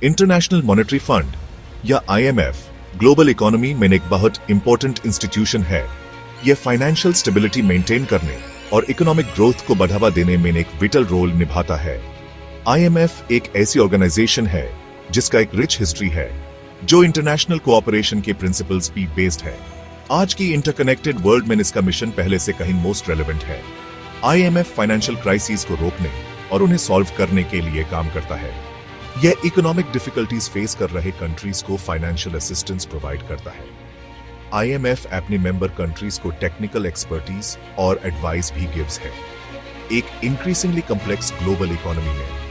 International monetary fund या IMF global economy में एक बहुत इंपॉर्टेंट इंस्टीट्यूशन है। यह फाइनेंशियल स्टेबिलिटी मेंटेन करने और इकोनॉमिक ग्रोथ को बढ़ावा देने में एक विटल रोल निभाता है। IMF एक ऐसी ऑर्गेनाइजेशन है जिसका एक रिच हिस्ट्री है, जो इंटरनेशनल कोऑपरेशन के प्रिंसिपल्स पे बेस्ड है। आज की इंटरकनेक्टेड वर्ल्ड में इसका मिशन पहले से कहीं मोस्ट रेलेवेंट है। IMF फाइनेंशियल क्राइसिस को रोकने और उन्हें सॉल्व करने के लिए काम करता है। यह इकोनॉमिक डिफिकल्टीज फेस कर रहे कंट्रीज को फाइनेंशियल असिस्टेंस प्रोवाइड करता है। IMF अपने मेंबर कंट्रीज को टेक्निकल एक्सपर्टीज और एडवाइस भी गिव्स है। एक इंक्रीजिंगली कॉम्प्लेक्स ग्लोबल इकोनॉमी में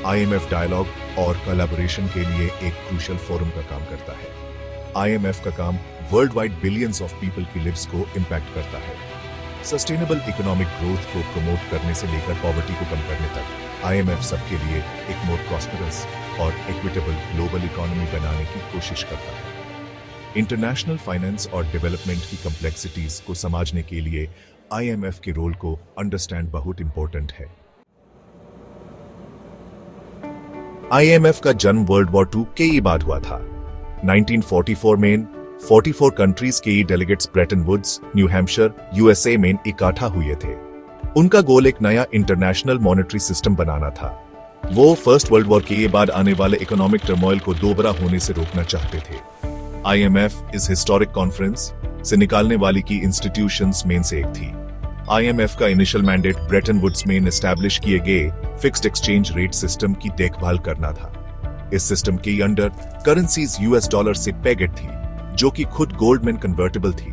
IMF डायलॉग और कोलैबोरेशन के लिए एक क्रूशियल फोरम का काम करता है। IMF का काम world wide billions of people की लिव्स को इंपैक्ट करता है। सस्टेनेबल इकोनॉमिक ग्रोथ को प्रमोट करने से लेकर पॉवर्टी को कम करने तक IMF सबके लिए एक मोर प्रॉस्पेरस और इक्विटेबल ग्लोबल इकोनॉमी बनाने की कोशिश करता है। इंटरनेशनल फाइनेंस और डेवलपमेंट की कॉम्प्लेक्सिटीज को समझने के लिए IMF के रोल को अंडरस्टैंड बहुत इंपॉर्टेंट है। IMF का जन्म वर्ल्ड वॉर II के बाद हुआ था। 1944 में 44 कंट्रीज के delegates Bretton Woods, New Hampshire, USA में इकट्ठा हुए थे। उनका गोल एक नया इंटरनेशनल मॉनेटरी सिस्टम बनाना था। वो फर्स्ट वर्ल्ड वॉर के बाद आने वाले इकोनॉमिक टर्मोइल को दोबारा होने से रोकना चाहते थे। IMF इस हिस्टोरिक कॉन्फ्रेंस से निकालने वाली की इंस्टीट्यूशंस में से एक थी। IMF का इनिशियल मैंडेट ब्रेटन वुड्स में एस्टैब्लिश किए गए फिक्स्ड एक्सचेंज रेट सिस्टम की देखभाल करना था। इस सिस्टम के अंडर करेंसीज US डॉलर से पेगेड थी, जो कि खुद गोल्ड में कन्वर्टेबल थी।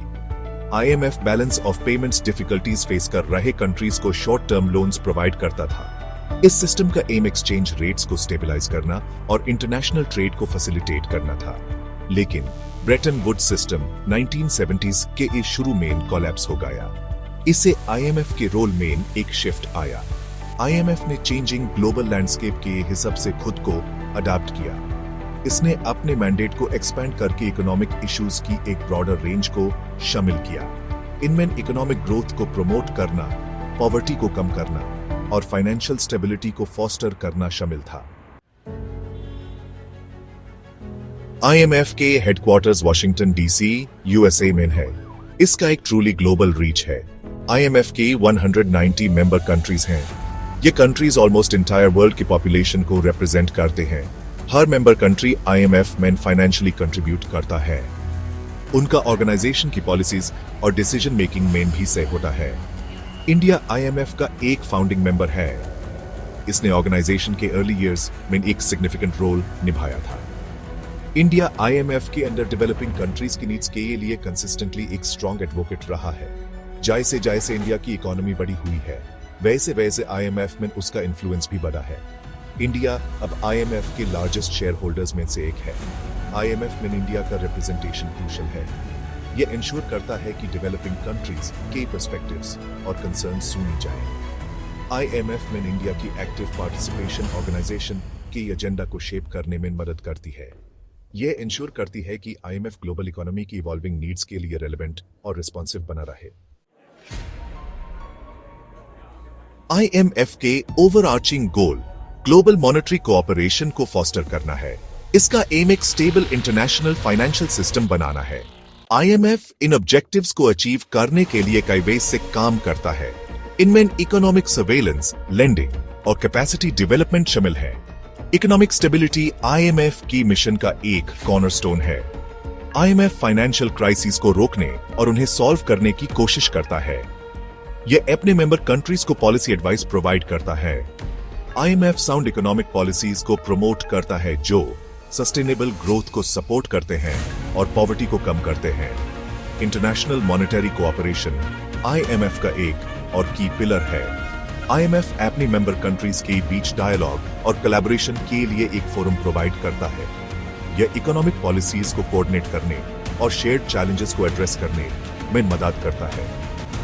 IMF balance of payments difficulties face कर रहे कंट्रीज को शॉर्ट टर्म लोन्स प्रोवाइड करता था। इस सिस्टम का एम एक्सचेंज रेट्स को स्टेबलाइज करना और इंटरनेशनल ट्रेड को फैसिलिटेट करना था। लेकिन ब्रेटन वुड्स सिस्टम 1970s के शुरू में कोलैप्स हो गया। इससे IMF के रोल में एक शिफ्ट आया। IMF ने चेंजिंग ग्लोबल लैंडस्केप के हिसाब से खुद को अडॉप्ट किया। इसने अपने मैंडेट को एक्सपैंड करके इकोनॉमिक इश्यूज की एक ब्रॉडर रेंज को शामिल किया। इनमें इकोनॉमिक ग्रोथ को प्रमोट करना, पॉवर्टी को कम करना और फाइनेंशियल स्टेबिलिटी को फॉस्टर करना शामिल था। IMF के हेडक्वार्टर्स वॉशिंगटन DC, USA में है। इसका एक ट्रूली ग्लोबल रीच है। IMF की 190 मेंबर कंट्रीज हैं। ये कंट्रीज ऑलमोस्ट इंटायर वर्ल्ड की पॉपुलेशन को रिप्रेजेंट करते हैं। हर मेंबर कंट्री IMF में फाइनेंशियली कंट्रीब्यूट करता है। उनका ऑर्गेनाइजेशन की पॉलिसीज और डिसीजन मेकिंग में भी सही होता है। इंडिया IMF का एक फाउंडिंग मेंबर है। इसने ऑर्गेनाइजेशन के अर्ली इयर्स में एक सिग्निफिकेंट रोल निभाया था। इंडिया IMF के अंडर डेवलपिंग कंट्रीज की नीड्स के लिए कंसिस्टेंटली एक स्ट्रॉन्ग एडवोकेट रहा है। जैसे जैसे इंडिया की इकोनॉमी बड़ी हुई है, वैसे वैसे IMF में उसका इन्फ्लुएंस भी बढ़ा है। इंडिया अब IMF के लार्जेस्ट शेयर होल्डर्स में से एक है। IMF में इंडिया का रिप्रेजेंटेशन क्रूशियल है। यह इंश्योर करता है कि डेवलपिंग कंट्रीज के पर्सपेक्टिव्स और कंसर्न्स सुनी जाएं। IMF में इंडिया की एक्टिव पार्टिसिपेशन ऑर्गेनाइजेशन के एजेंडा को शेप करने में मदद करती है। यह इंश्योर करती है कि IMF ग्लोबल इकोनॉमी की इवॉल्विंग नीड्स के लिए रेलेवेंट और रिस्पॉन्सिव बना रहे। IMF के ओवरआर्चिंग गोल ग्लोबल मॉनेटरी कोऑपरेशन को फॉस्टर करना है। इसका एम एक स्टेबल इंटरनेशनल फाइनेंशियल सिस्टम बनाना है। IMF इन ऑब्जेक्टिव्स को अचीव करने के लिए कई बेस से काम करता है। इनमें इकोनॉमिक सर्वेलेंस, लेंडिंग और कैपेसिटी डेवलपमेंट शामिल है। इकोनॉमिक स्टेबिलिटी IMF की मिशन का एक कॉर्नरस्टोन है। IMF फाइनेंशियल क्राइसिस को रोकने और उन्हें सॉल्व करने की कोशिश करता है। यह अपने मेंबर कंट्रीज को पॉलिसी एडवाइस प्रोवाइड करता है। IMF साउंड इकोनॉमिक पॉलिसीज को प्रमोट करता है जो सस्टेनेबल ग्रोथ को सपोर्ट करते हैं और पॉवर्टी को कम करते हैं। इंटरनेशनल मॉनेटरी कोऑपरेशन IMF का एक और की पिलर है। IMF अपनी मेंबर कंट्रीज के बीच डायलॉग और कोलैबोरेशन के लिए एक फोरम प्रोवाइड करता है। यह इकोनॉमिक पॉलिसीज को कोऑर्डिनेट करने और शेयर्ड चैलेंजेस को एड्रेस करने में मदद करता है।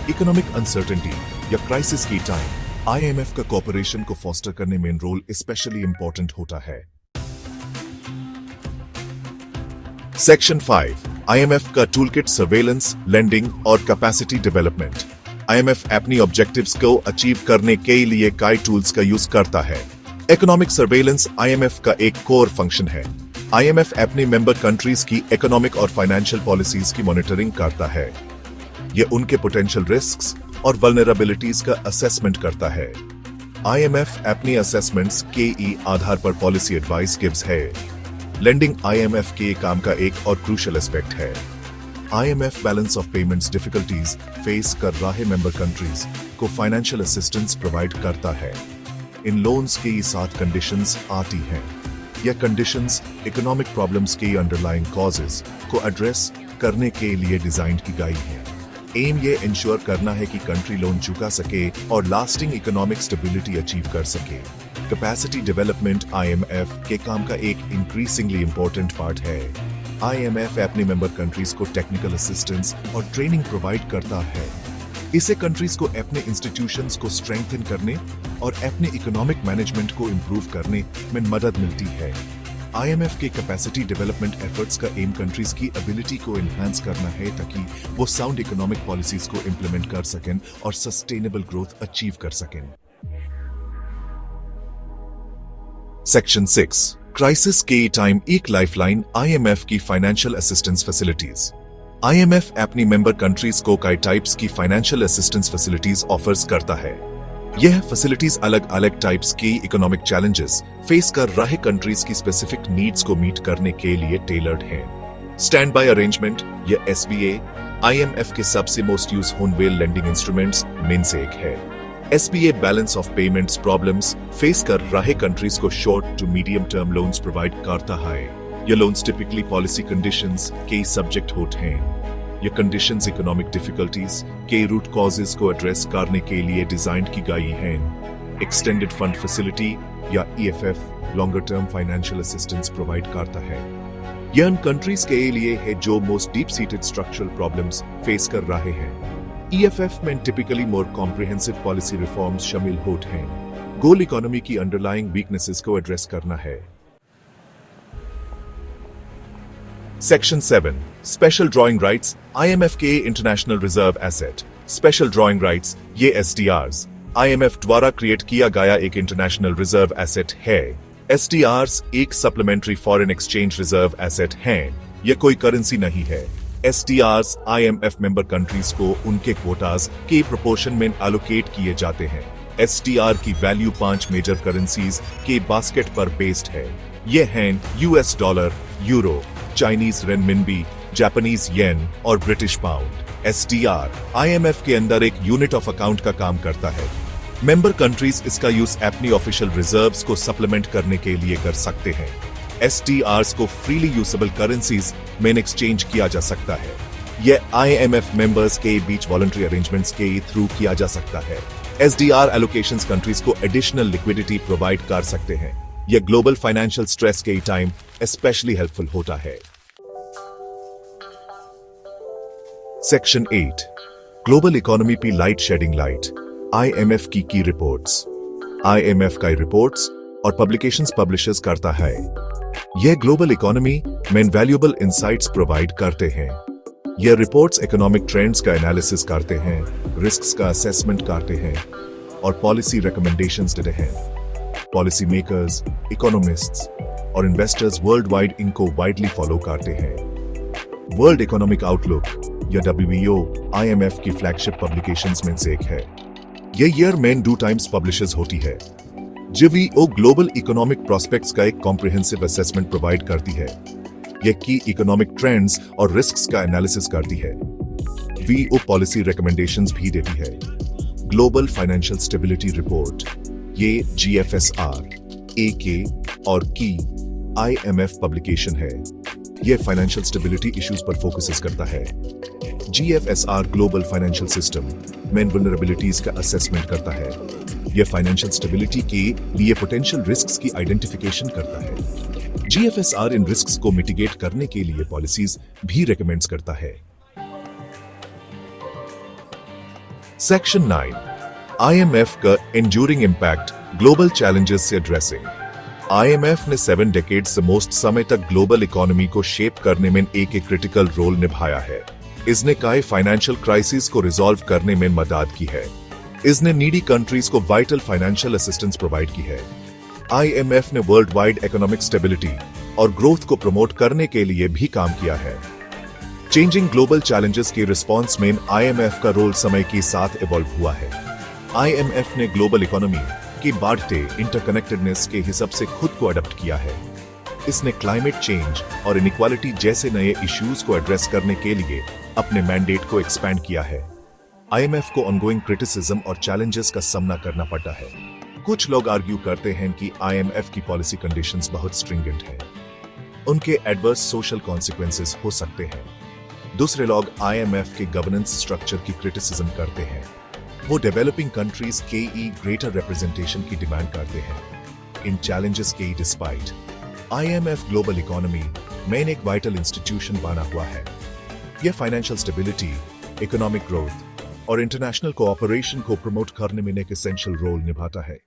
इकोनॉमिक अनसर्टेनिटी या क्राइसिस की टाइम IMF का कोऑपरेशन को फॉस्टर करने में रोल स्पेशली इंपॉर्टेंट होता है। सेक्शन 5 IMF का टूलकिट सर्वेलेंस, लेंडिंग और कैपेसिटी डेवलपमेंट। IMF अपनी ऑब्जेक्टिव्स को अचीव करने के लिए कई टूल्स का यूज करता है। इकोनॉमिक सर्वेलेंस आईएमएफ का एक कोर फंक्शन है। आईएमएफ अपने मेंबर कंट्रीज की इकोनॉमिक और फाइनेंशियल पॉलिसीज की मॉनिटरिंग करता है। यह उनके पोटेंशियल रिस्क्स और वल्नरेबिलिटीज का असेसमेंट करता है। आईएमएफ अपनी असेसमेंट्स के आधार पर पॉलिसी एडवाइस गिव्स है। लेंडिंग आईएमएफ के काम का एक और क्रूशियल एस्पेक्ट है। IMF balance of payments difficulties face कर रहे मेंबर कंट्रीज को फाइनेंशियल असिस्टेंस प्रोवाइड करता है। इन लोन्स की 7 कंडीशंस आती हैं। यह कंडीशंस इकोनॉमिक प्रॉब्लम्स के अंडरलाइंग कॉजेस को एड्रेस करने के लिए डिजाइन की गई हैं। एम ये इंश्योर करना है कि कंट्री लोन चुका सके और लास्टिंग इकोनॉमिक स्टेबिलिटी अचीव कर सके। कैपेसिटी डेवलपमेंट आईएमएफ के काम का एक इंक्रीजिंगली इंपॉर्टेंट पार्ट है। आईएमएफ अपने मेंबर कंट्रीज को टेक्निकल असिस्टेंस और ट्रेनिंग प्रोवाइड करता है। इससे कंट्रीज को अपने इंस्टीट्यूशंस को स्ट्रेंथन करने और अपने इकोनॉमिक मैनेजमेंट को इंप्रूव करने में मदद मिलती है। आईएमएफ के कैपेसिटी डेवलपमेंट एफर्ट्स का एम कंट्रीज की एबिलिटी को एनहांस करना है ताकि वो साउंड इकोनॉमिक पॉलिसीज को इंप्लीमेंट कर सकें और सस्टेनेबल ग्रोथ अचीव कर सकें। सेक्शन 6 क्राइसिस के टाइम एक लाइफलाइन आईएमएफ की फाइनेंशियल असिस्टेंस फैसिलिटीज। आईएमएफ अपनी मेंबर कंट्रीज को कई टाइप्स की फाइनेंशियल असिस्टेंस फैसिलिटीज ऑफर्स करता है। यह फैसिलिटीज अलग अलग टाइप्स की इकोनॉमिक चैलेंजेस फेस कर रहे कंट्रीज की स्पेसिफिक नीड्स को मीट करने के लिए टेलर्ड हैं। स्टैंड बाय अरेंजमेंट या एसबीए आईएमएफ के सबसे मोस्ट यूज होने वाले लेंडिंग इंस्ट्रूमेंट्स में से एक है। SBA balance of payments problems face कर रहे कंट्रीज को short to medium term loans provide करता है। ये लोन्स टिपिकली पॉलिसी कंडीशंस के सब्जेक्ट होते हैं। ये कंडीशंस इकोनॉमिक डिफिकल्टीज के रूट कॉजेज को एड्रेस करने के लिए डिजाइन की गई हैं। एक्सटेंडेड फंड फैसिलिटी या EFF longer term financial assistance provide करता है। यह उन कंट्रीज के लिए है जो most deep seated structural problems face कर रहे हैं। ईएफएफ में टिपिकली मोर कॉम्प्रिहेंसिव पॉलिसी रिफॉर्म्स शामिल होते हैं। गोल इकोनॉमी की अंडरलाइंग वीकनेसेस को एड्रेस करना है। Section 7 Special Drawing Rights IMF के international reserve asset. Special drawing rights ये SDRs IMF द्वारा क्रिएट किया गया एक इंटरनेशनल रिजर्व एसेट है। SDRs एक supplementary foreign exchange reserve asset हैं। ये कोई करेंसी नहीं है। SDRs IMF मेंबर कंट्रीज को उनके क्वोटास के प्रोपोर्शन में एलोकेट किए जाते हैं। SDR की वैल्यू 5 मेजर करेंसीज के बास्केट पर बेस्ड है। ये हैं US dollar, euro, Chinese renminbi, Japanese yen और ब्रिटिश पाउंड। SDR IMF के अंदर एक यूनिट ऑफ अकाउंट का काम करता है। मेंबर कंट्रीज इसका यूज अपनी ऑफिशियल रिजर्व्स को सप्लीमेंट करने के लिए कर सकते हैं। SDRs को फ्रीली यूजेबल करेंसीज में एक्सचेंज किया जा सकता है। यह IMF मेंबर्स के बीच वॉलंटरी अरेंजमेंट्स के थ्रू किया जा सकता है। SDR एलोकेशंस कंट्रीज को एडिशनल लिक्विडिटी प्रोवाइड कर सकते हैं। यह ग्लोबल फाइनेंशियल स्ट्रेस के टाइम स्पेशली हेल्पफुल होता है। सेक्शन 8 ग्लोबल इकोनॉमी पे लाइट शेडिंग लाइट IMF की रिपोर्ट्स। IMF का रिपोर्ट्स और पब्लिकेशंस पब्लिशर्स करता है। यह ग्लोबल इकोनॉमी में वैल्यूएबल इंसाइट्स प्रोवाइड करते हैं। यह रिपोर्ट्स इकोनॉमिक ट्रेंड्स का एनालिसिस करते हैं, रिस्क्स का असेसमेंट करते हैं और पॉलिसी रिकमेंडेशंस देते हैं। पॉलिसी मेकर्स, इकोनॉमिस्ट्स और इन्वेस्टर्स वर्ल्ड वाइड इनको वाइडली फॉलो करते हैं। वर्ल्ड इकोनॉमिक आउटलुक या WEO IMF की फ्लैगशिप पब्लिकेशंस में से एक है। यह ईयर में 2 टाइम्स पब्लिशर्स होती है। WEO ग्लोबल इकोनॉमिक प्रोस्पेक्ट्स का एक कॉम्प्रिहेंसिव असेसमेंट प्रोवाइड करती है। यह की इकोनॉमिक ट्रेंड्स और रिस्क्स का एनालिसिस करती है। WEO पॉलिसी रिकमेंडेशंस भी देती है। ग्लोबल फाइनेंशियल स्टेबिलिटी रिपोर्ट ये GFSR, AK और की IMF पब्लिकेशन है। यह फाइनेंशियल स्टेबिलिटी इश्यूज पर फोकस करता है। GFSR ग्लोबल फाइनेंशियल सिस्टम में वल्नरेबिलिटीज का असेसमेंट करता है। यह फाइनेंशियल स्टेबिलिटी के लिए पोटेंशियल रिस्क्स की आइडेंटिफिकेशन करता है। GFSR इन रिस्क्स को मिटिगेट करने के लिए पॉलिसीज भी रेकमेंड्स करता है। सेक्शन 9 IMF का एंड्यूरिंग इम्पैक्ट ग्लोबल चैलेंजेस से एड्रेसिंग। IMF ने 7 डेकेड से मोस्ट समय तक ग्लोबल इकोनॉमी को शेप करने में एक क्रिटिकल रोल निभाया है। इसने कई फाइनेंशियल क्राइसिस को रिजॉल्व करने में मदद की है। इसने नीडी कंट्रीज को वाइटल फाइनेंशियल असिस्टेंस प्रोवाइड की है। IMF ने वर्ल्ड वाइड इकोनॉमिक स्टेबिलिटी और ग्रोथ को प्रमोट करने के लिए भी काम किया है। चेंजिंग ग्लोबल चैलेंजेस के रिस्पॉन्स में IMF का रोल समय के साथ इवॉल्व हुआ है। IMF ने ग्लोबल इकोनॉमी की बढ़ते इंटरकनेक्टेडनेस के हिसाब से खुद को अडॉप्ट किया है। इसने क्लाइमेट चेंज और इनइक्वालिटी जैसे नए इश्यूज को एड्रेस करने के लिए अपने मैंडेट को एक्सपैंड किया है। IMF को ऑनगोइंग क्रिटिसिज्म और चैलेंजेस का सामना करना पड़ता है। कुछ लोग आर्ग्यू करते हैं कि IMF की पॉलिसी कंडीशंस बहुत स्ट्रिंजेंट हैं। उनके एडवर्स सोशल कॉन्सिक्वेंसेस हो सकते हैं। दूसरे लोग IMF के गवर्नेंस स्ट्रक्चर की क्रिटिसिज्म करते हैं। वो डेवलपिंग कंट्रीज के ग्रेटर रिप्रेजेंटेशन की डिमांड करते हैं। इन चैलेंजेस के डिस्पाइट IMF ग्लोबल इकोनॉमी में एक वाइटल इंस्टीट्यूशन बना हुआ है। यह फाइनेंशियल स्टेबिलिटी, इकोनॉमिक ग्रोथ और इंटरनेशनल कोऑपरेशन को प्रमोट करने में एक एसेंशियल रोल निभाता है।